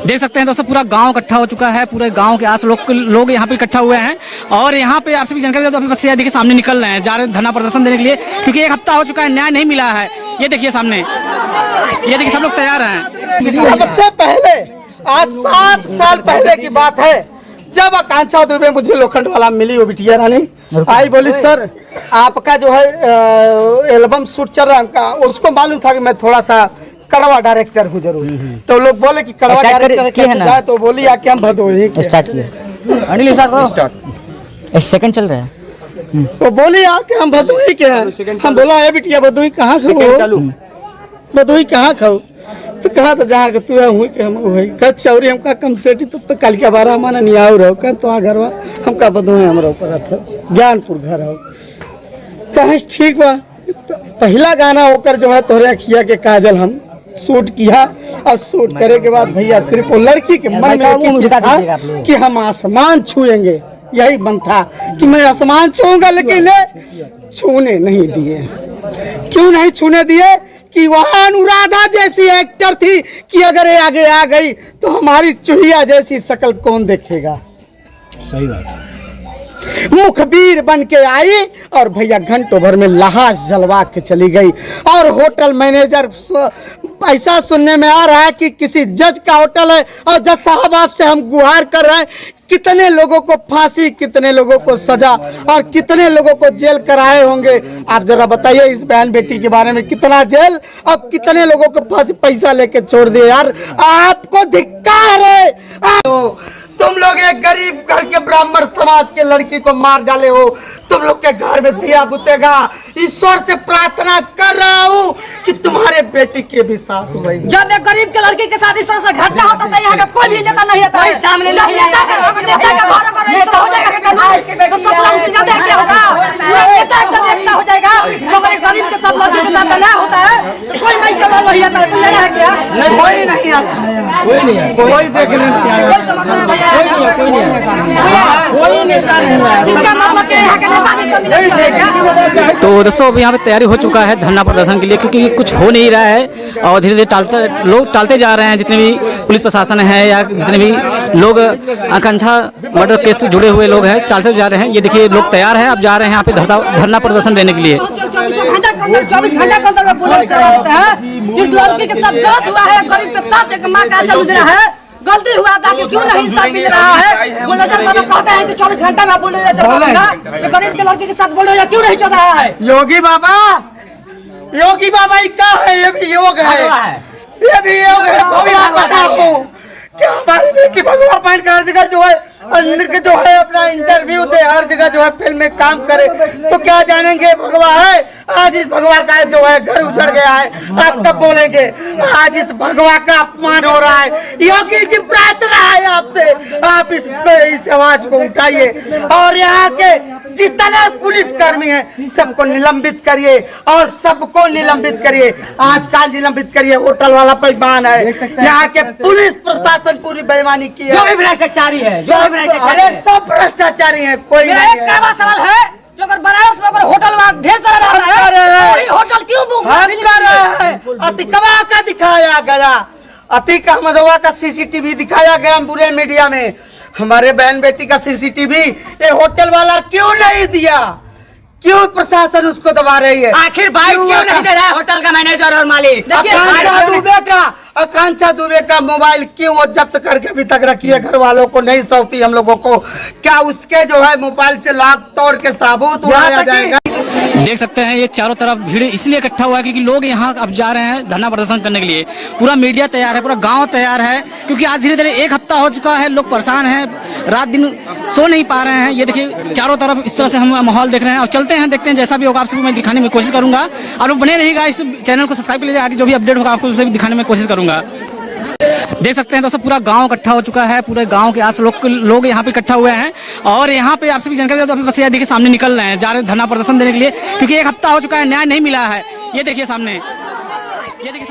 देख सकते हैं दोस्तों, पूरा गांव इकट्ठा हो चुका है। पूरे गांव के आस लोग यहाँ पे इकट्ठा हुए हैं और यहाँ पे आपसे भी जानकारी तो बस ये देखिए सामने निकल रहे हैं, जा रहे हैं धरना प्रदर्शन देने के लिए, क्योंकि एक हफ्ता हो चुका है, न्याय नहीं मिला है। ये देखिए सामने, ये देखिए सब लोग तैयार हैं। सबसे पहले आज 7 साल पहले की बात है, जब आकांक्षा दुबे मुझे लोखंड वाला मिली, वो बिटिया रानी आई, बोली सर आपका जो है एल्बम शूट चल रहा है आपका। उसको मालूम था कि मैं थोड़ा सा कड़वा डायरेक्टर हूँ जरूर, तो लोग बोले कि कड़वा डायरेक्टर कैसे है, तो बोली आके हम भदोही स्टार्ट किया। अनिल स्टार्ट सेकंड चल रहा है। तो बोली आके हम भदोही के हैं। हम बोला है बिटिया भदोही कहाँ खाओ, भदोही कहाँ खाओ, तो कहा तो जहाँ के तू हुई के हम वही कह चौरी हमका कम सेठी तो कल के 12 माना नहीं आओ रहो कह तो घरवा हमका भदोही हमारा ऊपर था ज्ञानपुर घर हो कहे ठीक बा। पहला गाना होकर जो है तोहरे अखिया के काजल हम शूट किया और शूट करे के बाद भैया सिर्फ वो लड़की के मन में एक चीज था कि हम आसमान छुएंगे, यही मन था कि मैं आसमान छूऊंगा, लेकिन छूने नहीं दिए। क्यों नहीं छूने दिए कि वहाँ अनुराधा जैसी एक्टर थी कि अगर ये आगे आ गई तो हमारी चुहिया जैसी शक्ल कौन देखेगा। सही बात। मुखबिर बन के आई और भैया घंटों भर में लाश जलवा के चली गई। और होटल मैनेजर ऐसा सुनने में आ रहा है कि किसी जज का होटल है और जज साहब आपसे हम गुहार कर रहे हैं, कितने लोगों को फांसी, कितने लोगों को सजा और कितने लोगों को जेल कराए होंगे। आप जरा बताइए इस बहन बेटी के बारे में, कितना जेल और कितने लोगों को फांसी पैसा लेके छोड़ दिए। यार आपको धिक्कार है, तुम लोग एक गरीब घर के ब्राह्मण समाज के लड़की को मार डाले हो। तुम लोग के घर में दिया बुतेगा। ईश्वर से प्रार्थना कर रहा हूँ कि तुम्हारे बेटी के भी साथ हुई। जब एक गरीब के लड़की के साथ इस तरह से घटना होता है, यहाँ का कोई भी नेता नहीं आता है, सामने नहीं आता है। नेता का घर अगर ऐसा हो जाएगा तो सोचना उनकी ज्यादा क्या होगा, नेता एकदम एकता हो जाएगा। मगर एक गरीब के साथ लड़की के साथ अन्याय होता है तो कोई नहीं कल नहीं आता है। कोई है क्या? कोई नहीं आता है, कोई नहीं, कोई देखने नहीं आया, कोई समझ नहीं आया, कोई नेता नहीं। इसका मतलब क्या है कि नेता भी कमी नहीं है। तो दोस्तों अब यहाँ पे तैयारी हो चुका है धरना प्रदर्शन के लिए, क्योंकि कुछ हो नहीं रहा है और धीरे धीरे लोग टालते जा रहे हैं। जितने भी पुलिस प्रशासन है या जितने भी लोग आकांक्षा मर्डर केस से जुड़े हुए लोग हैं, टालते जा रहे हैं। ये देखिए लोग तैयार हैं, अब जा रहे हैं यहाँ पे धरना प्रदर्शन देने के लिए। 24 घंटा के अंदर पुलिस चलाते हैं। जिस लड़की के साथ गलत हुआ है, गरीब के साथ एक माँ का चल रहा है, गलती हुआ था कि क्यों नहीं इंसाफ मिल रहा है। बुलडोजर बाबा कहते हैं कि 24 घंटा में बुलडोजर चलाऊंगा, तो गरीब के लड़की के साथ बुलडोजर क्यों नहीं चल रहा है। योगी बाबा ये क्या है? ये भी योग है, ये भी योग है। भगवा पता को क्या हमारी बेटी भगवा पहन कर हर जगह जो है अपना इंटरव्यू दे, हर जगह जो है फिल्म में काम करे, तो क्या जानेंगे भगवा है। आज इस भगवा का जो है घर उजड़ गया है, आप कब बोलेंगे? आज इस भगवा का अपमान हो रहा है। योगी जी प्रार्थना है आपसे, आप इस आवाज को उठाइए और यहाँ के जितने पुलिसकर्मी हैं सबको निलंबित करिए और सबको निलंबित करिए। आजकल निलंबित करिए। होटल वाला बेईमान है, यहाँ के पुलिस प्रशासन पूरी बेईमानी की है, भ्रष्टाचारी है, अरे सब भ्रष्टाचारी है। कोई नहीं है। सवाल है जो अगर बनारस में अगर होटल में ढेर सारा रहता है, होटल क्यों बुक कर रहे हैं? अतिकवा का दिखाया गया, अतिक अहमदवा का सीसीटीवी दिखाया गया पूरे मीडिया में। हमारे बहन बेटी का सीसीटीवी ये होटल वाला क्यों नहीं दिया? क्यों प्रशासन उसको दबा रही है? आखिर बाइट क्यों नहीं दे रहा है होटल का मैनेजर और मालिक? आकांक्षा दुबे का मोबाइल क्यों वो जब्त करके अभी तक रखी है, घर वालों को नहीं सौंपी हम लोगों को? क्या उसके जो है मोबाइल से लॉक तोड़ के साबूत उड़ाया जाएगा? देख सकते हैं ये चारों तरफ भीड़ इसलिए इकट्ठा हुआ है क्योंकि लोग यहाँ अब जा रहे हैं धरना प्रदर्शन करने के लिए। पूरा मीडिया तैयार है, पूरा गांव तैयार है, क्योंकि आज धीरे धीरे एक हफ्ता हो चुका है, लोग परेशान हैं, रात दिन सो नहीं पा रहे हैं। ये देखिए चारों तरफ इस तरह से हम माहौल देख रहे हैं और चलते हैं, देखते हैं जैसा भी होगा आपसे भी मैं दिखाने में कोशिश करूंगा। आप लोग बने रहिएगा, इस चैनल को सब्सक्राइब कर लीजिए, आगे जो भी अपडेट होगा आपको उसे भी दिखाने में कोशिश करूंगा। देख सकते हैं दोस्तों पूरा गांव इकट्ठा हो चुका है, पूरे गांव के आस लोग यहाँ पे इकट्ठा हुए हैं और यहाँ पे आपसे भी जानकारी तो अभी बस ये देखिए सामने निकल रहे हैं, जा रहे हैं धरना प्रदर्शन देने के लिए, क्योंकि एक हफ्ता हो चुका है, न्याय नहीं मिला है। ये देखिए सामने, ये देखिए